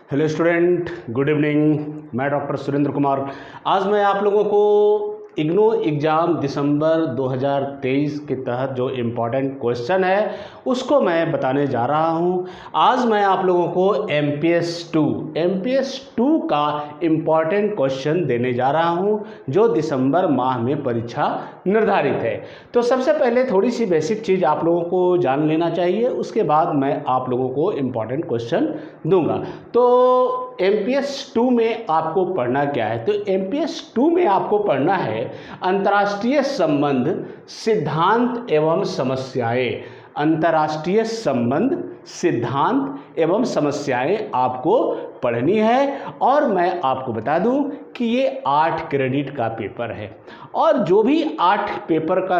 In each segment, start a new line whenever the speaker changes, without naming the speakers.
Hello student, good evening. मैं doctor Surendra Kumar. आज मैं आप लोगों को इग्नू एग्ज़ाम दिसंबर 2023 के तहत जो इम्पॉर्टेंट क्वेश्चन है उसको मैं बताने जा रहा हूं। आज मैं आप लोगों को MPS 2 का इम्पॉर्टेंट क्वेश्चन देने जा रहा हूं जो दिसंबर माह में परीक्षा निर्धारित है। तो सबसे पहले थोड़ी सी बेसिक चीज़ आप लोगों को जान लेना चाहिए, उसके बाद मैं आप लोगों को इम्पॉर्टेंट क्वेश्चन दूंगा। तो MPS 2 में आपको पढ़ना क्या है? तो MPS 2 में आपको पढ़ना है अंतर्राष्ट्रीय संबंध, सिद्धांत एवं समस्याएं। अंतर्राष्ट्रीय संबंध, सिद्धांत एवं समस्याएं आपको पढ़नी है। और मैं आपको बता दूं कि ये 8 क्रेडिट का पेपर है और जो भी 8 पेपर का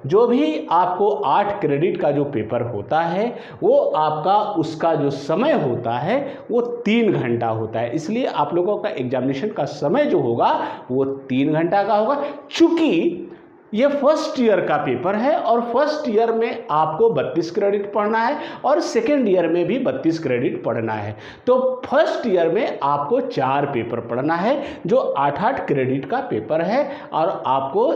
जो भी आपको 8 क्रेडिट का जो पेपर होता है वो आपका उसका जो समय होता है वो 3 घंटा होता है। इसलिए आप लोगों का एग्जामिनेशन का समय जो होगा वो 3 घंटा का होगा। चूंकि ये फर्स्ट ईयर का पेपर है और फर्स्ट ईयर में आपको 32 क्रेडिट पढ़ना है और सेकेंड ईयर में भी 32 क्रेडिट पढ़ना है। तो फर्स्ट ईयर में आपको 4 पेपर पढ़ना है जो 8-8 क्रेडिट का पेपर है। और आपको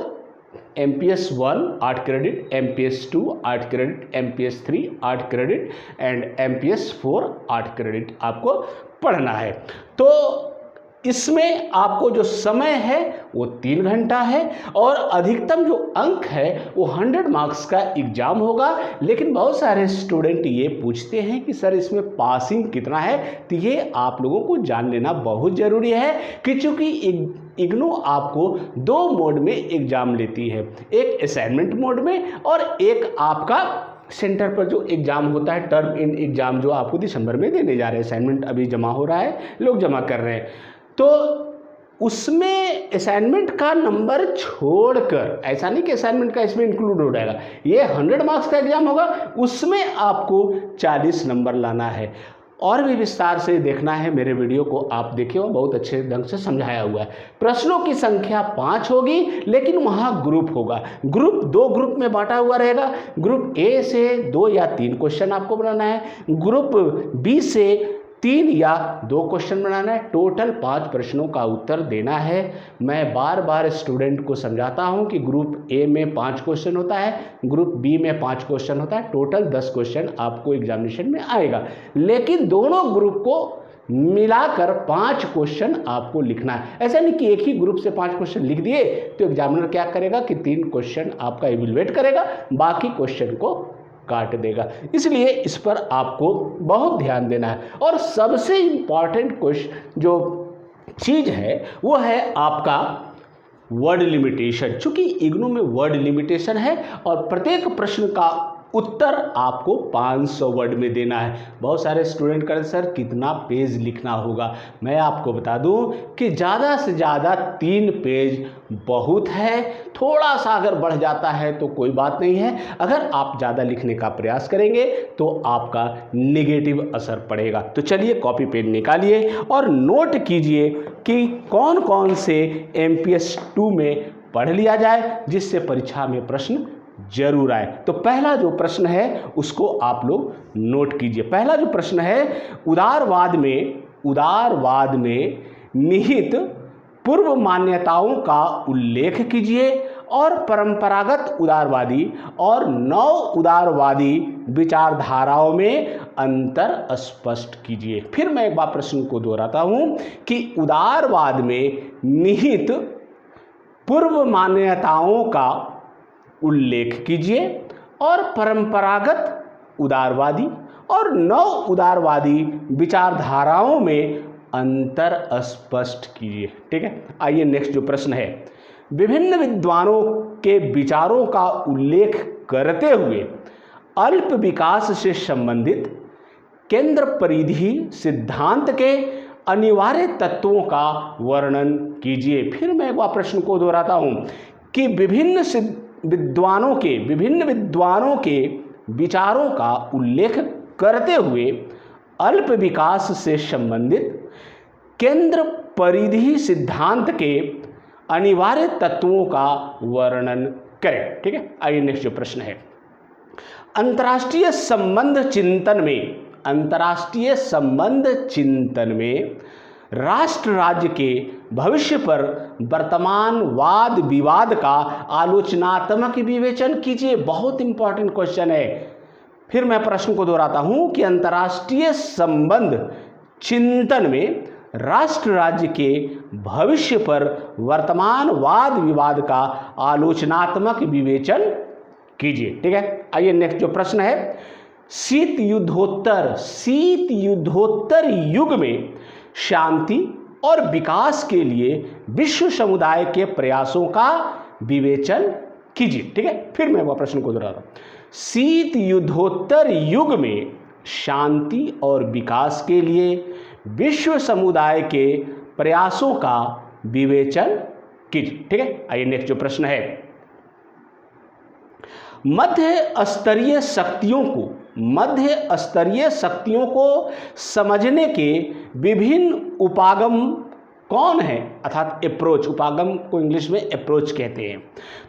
MPS 1 8 credit, MPS 2 8 credit, MPS 3 8 credit and MPS 4 8 credit आपको पढ़ना है। तो इसमें आपको जो समय है वो 3 घंटा है और अधिकतम जो अंक है वो 100 मार्क्स का एग्जाम होगा। लेकिन बहुत सारे स्टूडेंट ये पूछते हैं कि सर इसमें पासिंग कितना है? तो ये आप लोगों को जान लेना बहुत ज़रूरी है कि चूँकि इग्नू आपको 2 मोड में एग्ज़ाम लेती है, एक असाइनमेंट मोड में और एक आपका सेंटर पर जो एग्ज़ाम होता है टर्म इन एग्ज़ाम जो आपको दिसंबर में देने जा रहे हैं। असाइनमेंट अभी जमा हो रहा है, लोग जमा कर रहे हैं। तो उसमें असाइनमेंट का नंबर छोड़कर, ऐसा नहीं कि असाइनमेंट का इसमें इंक्लूड हो जाएगा, ये 100 मार्क्स का एग्जाम होगा, उसमें आपको 40 नंबर लाना है। और भी विस्तार से देखना है मेरे वीडियो को आप देखिए, बहुत अच्छे ढंग से समझाया हुआ है। प्रश्नों की संख्या 5 होगी लेकिन वहाँ ग्रुप होगा। ग्रुप 2 ग्रुप में बांटा हुआ रहेगा। ग्रुप A से 2 या 3 क्वेश्चन आपको बनाना है, ग्रुप B से 3 या 2 क्वेश्चन बनाना है। टोटल 5 प्रश्नों का उत्तर देना है। मैं बार बार स्टूडेंट को समझाता हूं कि ग्रुप A में 5 क्वेश्चन होता है, ग्रुप B में 5 क्वेश्चन होता है, टोटल 10 क्वेश्चन आपको एग्जामिनेशन में आएगा। लेकिन दोनों ग्रुप को मिलाकर 5 क्वेश्चन आपको लिखना है। ऐसा नहीं कि एक ही ग्रुप से 5 क्वेश्चन लिख दिए तो एग्जामिनर क्या करेगा कि 3 क्वेश्चन आपका इवैल्यूएट करेगा, बाकी क्वेश्चन को काट देगा। इसलिए इस पर आपको बहुत ध्यान देना है। और सबसे इम्पॉर्टेंट क्वेश्चन जो चीज़ है वो है आपका वर्ड लिमिटेशन। चूंकि इग्नू में वर्ड लिमिटेशन है और प्रत्येक प्रश्न का उत्तर आपको 500 वर्ड में देना है। बहुत सारे स्टूडेंट कहते हैं सर कितना पेज लिखना होगा? मैं आपको बता दूं कि ज़्यादा से ज़्यादा 3 पेज बहुत है। थोड़ा सा अगर बढ़ जाता है तो कोई बात नहीं है। अगर आप ज़्यादा लिखने का प्रयास करेंगे तो आपका नेगेटिव असर पड़ेगा। तो चलिए कॉपी पेन निकालिए और नोट कीजिए कि कौन कौन से MPS 2 में पढ़ लिया जाए जिससे परीक्षा में प्रश्न जरूर आए। तो पहला जो प्रश्न है उसको आप लोग नोट कीजिए। पहला जो प्रश्न है, उदारवाद में निहित पूर्व मान्यताओं का उल्लेख कीजिए और परंपरागत उदारवादी और नव उदारवादी विचारधाराओं में अंतर स्पष्ट कीजिए। फिर मैं एक बार प्रश्न को दोहराता हूं कि उदारवाद में निहित पूर्व मान्यताओं का उल्लेख कीजिए और परंपरागत उदारवादी और नव उदारवादी विचारधाराओं में अंतर स्पष्ट कीजिए। ठीक है, आइए नेक्स्ट जो प्रश्न है, विभिन्न विद्वानों के विचारों का उल्लेख करते हुए अल्प विकास से संबंधित केंद्र परिधि सिद्धांत के अनिवार्य तत्वों का वर्णन कीजिए। फिर मैं एक बार प्रश्न को दोहराता हूं कि विभिन्न विद्वानों के विचारों का उल्लेख करते हुए अल्प विकास से संबंधित केंद्र परिधि सिद्धांत के अनिवार्य तत्वों का वर्णन करें। ठीक है, आइए नेक्स्ट जो प्रश्न है, अंतर्राष्ट्रीय संबंध चिंतन में अंतर्राष्ट्रीय संबंध चिंतन में राष्ट्र राज्य के भविष्य पर वर्तमान वाद विवाद का आलोचनात्मक विवेचन कीजिए। बहुत इंपॉर्टेंट क्वेश्चन है। फिर मैं प्रश्न को दोहराता हूं कि अंतर्राष्ट्रीय संबंध चिंतन में राष्ट्र राज्य के भविष्य पर वर्तमान वाद विवाद का आलोचनात्मक विवेचन कीजिए। ठीक है, आइए नेक्स्ट जो प्रश्न है, शीत युद्धोत्तर युग में शांति और विकास के लिए विश्व समुदाय के प्रयासों का विवेचन कीजिए। ठीक है, फिर मैं वह प्रश्न को दोहराता हूं, शीत युद्धोत्तर युग में शांति और विकास के लिए विश्व समुदाय के प्रयासों का विवेचन कीजिए। ठीक है, आइए नेक्स्ट जो प्रश्न है, मध्य स्तरीय शक्तियों को समझने के विभिन्न उपागम कौन है, अर्थात अप्रोच, उपागम को इंग्लिश में अप्रोच कहते हैं।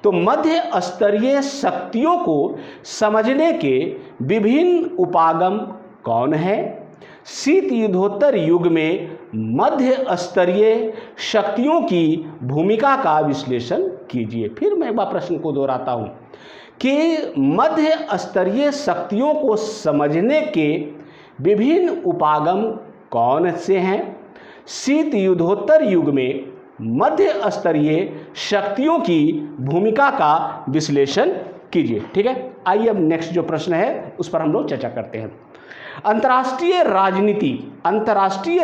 तो मध्य स्तरीय शक्तियों को समझने के विभिन्न उपागम कौन है? शीत युद्धोत्तर युग में मध्य स्तरीय शक्तियों की भूमिका का विश्लेषण कीजिए। फिर मैं एक बार प्रश्न को दोहराता हूं कि मध्य स्तरीय शक्तियों को समझने के विभिन्न उपागम कौन से हैं? शीत युद्धोत्तर युग में मध्य स्तरीय शक्तियों की भूमिका का विश्लेषण कीजिए। ठीक है, आइए अब नेक्स्ट जो प्रश्न है उस पर हम लोग चर्चा करते हैं। अंतर्राष्ट्रीय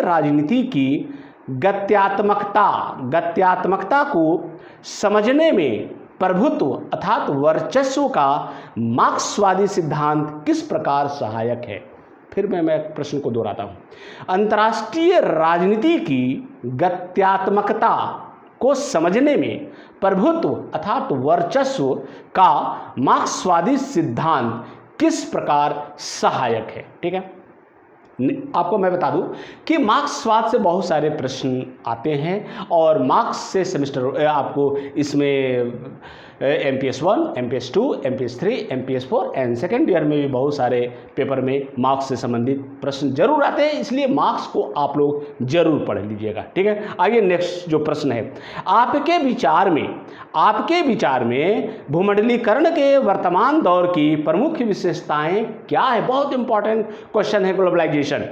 राजनीति की गत्यात्मकता को समझने में प्रभुत्व अर्थात वर्चस्व का मार्क्सवादी सिद्धांत किस प्रकार सहायक है? फिर मैं प्रश्न को दोहराता हूं, अंतर्राष्ट्रीय राजनीति की गत्यात्मकता को समझने में प्रभुत्व अर्थात वर्चस्व का मार्क्सवादी सिद्धांत किस प्रकार सहायक है? ठीक है, आपको मैं बता दूं कि मार्क्सवाद से बहुत सारे प्रश्न आते हैं और मार्क्स से सेमेस्टर आपको इसमें MPS 1, MPS 2, MPS 3, MPS 4 and second year में भी बहुत सारे पेपर में मार्क्स से संबंधित प्रश्न जरूर आते हैं, इसलिए मार्क्स को आप लोग जरूर पढ़ लीजिएगा। ठीक है, आइए नेक्स्ट जो प्रश्न है, आपके विचार में भूमंडलीकरण के वर्तमान दौर की प्रमुख विशेषताएं क्या है? बहुत इंपॉर्टेंट क्वेश्चन है ग्लोबलाइजेशन।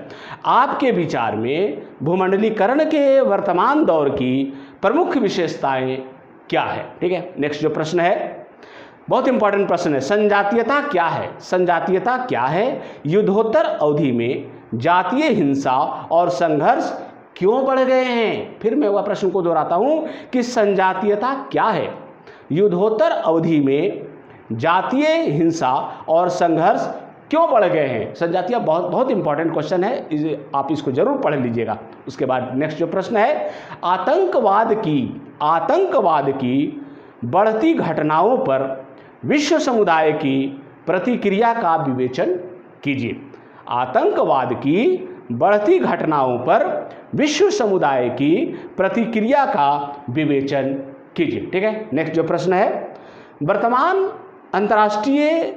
आपके विचार में भूमंडलीकरण के वर्तमान दौर की प्रमुख विशेषताएं क्या है? ठीक है, नेक्स्ट जो प्रश्न है बहुत इंपॉर्टेंट प्रश्न है, संजातीयता क्या है? युद्धोत्तर अवधि में जातीय हिंसा और संघर्ष क्यों बढ़ गए हैं? फिर मैं वह प्रश्न को दोहराता हूं कि संजातीयता क्या है? युद्धोत्तर अवधि में जातीय हिंसा और संघर्ष क्यों बढ़ गए हैं? संजातीय बहुत इंपॉर्टेंट क्वेश्चन है, आप इसको जरूर पढ़ लीजिएगा। उसके बाद नेक्स्ट जो प्रश्न है, आतंकवाद की बढ़ती घटनाओं पर विश्व समुदाय की प्रतिक्रिया का विवेचन कीजिए। आतंकवाद की बढ़ती घटनाओं पर विश्व समुदाय की प्रतिक्रिया का विवेचन कीजिए। ठीक है, नेक्स्ट जो प्रश्न है, वर्तमान अंतर्राष्ट्रीय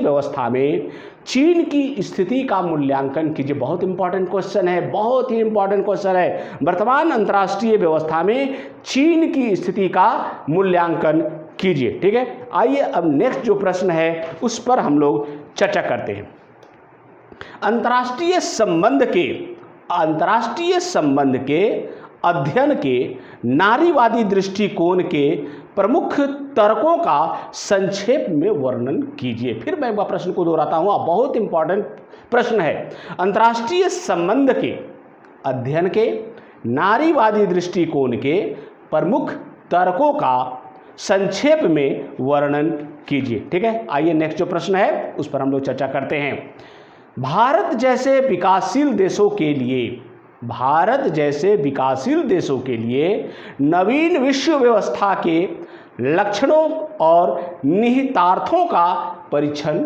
व्यवस्था में चीन की स्थिति का मूल्यांकन कीजिए। बहुत इंपॉर्टेंट क्वेश्चन है, बहुत ही इंपॉर्टेंट क्वेश्चन है। वर्तमान अंतर्राष्ट्रीय व्यवस्था में चीन की स्थिति का मूल्यांकन कीजिए। ठीक है, आइए अब नेक्स्ट जो प्रश्न है उस पर हम लोग चर्चा करते हैं। अंतर्राष्ट्रीय संबंध के अध्ययन के नारीवादी दृष्टिकोण के प्रमुख तर्कों का संक्षेप में वर्णन कीजिए। फिर मैं वह प्रश्न को दोहराता हूँ, बहुत इंपॉर्टेंट प्रश्न है। अंतर्राष्ट्रीय संबंध के अध्ययन के नारीवादी दृष्टिकोण के प्रमुख तर्कों का संक्षेप में वर्णन कीजिए। ठीक है, आइए नेक्स्ट जो प्रश्न है उस पर हम लोग चर्चा करते हैं। भारत जैसे विकासशील देशों के लिए नवीन विश्व व्यवस्था के लक्षणों और निहितार्थों का परीक्षण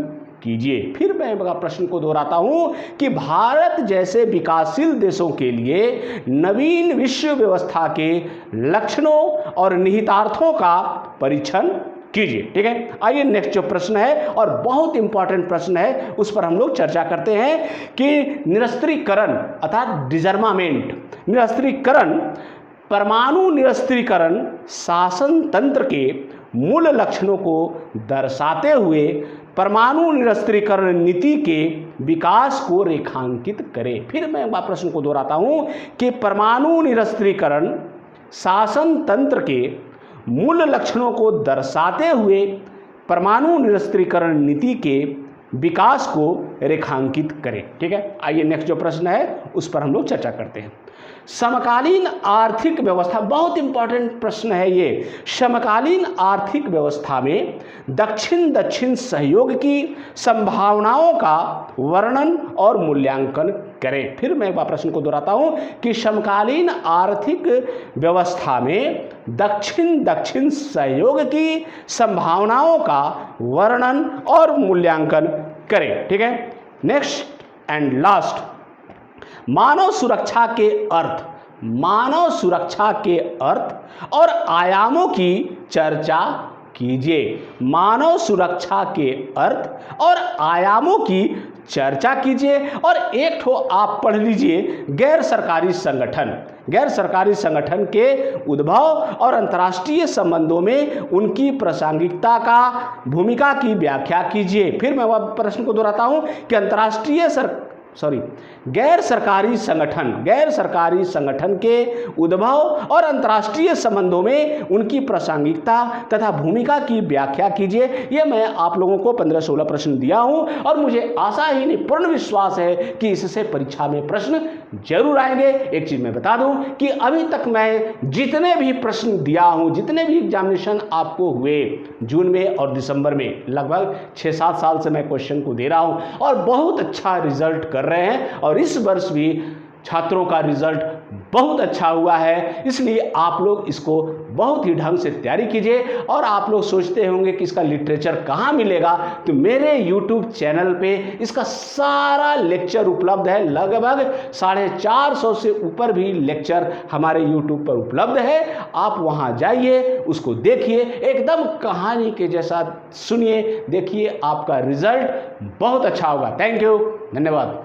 कीजिए। फिर मैं प्रश्न को दोहराता हूं कि भारत जैसे विकासशील देशों के लिए नवीन विश्व व्यवस्था के लक्षणों और निहितार्थों का परीक्षण कीजिए। ठीक है, आइए नेक्स्ट जो प्रश्न है और बहुत इंपॉर्टेंट प्रश्न है उस पर हम लोग चर्चा करते हैं कि निरस्त्रीकरण अर्थात डिजर्मामेंट, निरस्त्रीकरण, परमाणु निरस्त्रीकरण शासन तंत्र के मूल लक्षणों को दर्शाते हुए परमाणु निरस्त्रीकरण नीति के विकास को रेखांकित करें। फिर मैं प्रश्न को दोहराता हूं कि परमाणु निरस्त्रीकरण शासन तंत्र के मूल लक्षणों को दर्शाते हुए परमाणु निरस्त्रीकरण नीति के विकास को रेखांकित करें। ठीक है, आइए नेक्स्ट जो प्रश्न है उस पर हम लोग चर्चा करते हैं। समकालीन आर्थिक व्यवस्था, बहुत इंपॉर्टेंट प्रश्न है ये। समकालीन आर्थिक व्यवस्था में दक्षिण दक्षिण सहयोग की संभावनाओं का वर्णन और मूल्यांकन करें। फिर मैं प्रश्न को दोहराता हूं कि समकालीन आर्थिक व्यवस्था में दक्षिण दक्षिण सहयोग की संभावनाओं का वर्णन और मूल्यांकन करें। ठीक है, नेक्स्ट एंड लास्ट, मानव सुरक्षा के अर्थ, मानव सुरक्षा के अर्थ और आयामों की चर्चा कीजिए। मानव सुरक्षा के अर्थ और आयामों की चर्चा कीजिए। और एक ठो आप पढ़ लीजिए, गैर सरकारी संगठन, गैर सरकारी संगठन के उद्भव और अंतर्राष्ट्रीय संबंधों में उनकी प्रासंगिकता का भूमिका की व्याख्या कीजिए। फिर मैं प्रश्न को दोहराता हूं कि गैर सरकारी संगठन, गैर सरकारी संगठन के उद्भव और अंतर्राष्ट्रीय संबंधों में उनकी प्रासंगिकता तथा भूमिका की व्याख्या कीजिए। ये मैं आप लोगों को 15-16 प्रश्न दिया हूं और मुझे आशा ही नहीं पूर्ण विश्वास है कि इससे परीक्षा में प्रश्न जरूर आएंगे। एक चीज मैं बता दूं कि अभी तक मैं जितने भी प्रश्न दिया हूं, जितने भी एग्जामिनेशन आपको हुए जून में और दिसंबर में, लगभग 6-7 साल से मैं क्वेश्चन को दे रहा हूं और बहुत अच्छा रिजल्ट कर रहे हैं। और इस वर्ष भी छात्रों का रिजल्ट बहुत अच्छा हुआ है, इसलिए आप लोग इसको बहुत ही ढंग से तैयारी कीजिए। और आप लोग सोचते होंगे कि इसका लिटरेचर कहाँ मिलेगा, तो मेरे YouTube चैनल पे इसका सारा लेक्चर उपलब्ध है। लगभग 450 से ऊपर भी लेक्चर हमारे YouTube पर उपलब्ध है। आप वहाँ जाइए, उसको देखिए, एकदम कहानी के जैसा सुनिए, देखिए, आपका रिजल्ट बहुत अच्छा होगा। थैंक यू, धन्यवाद।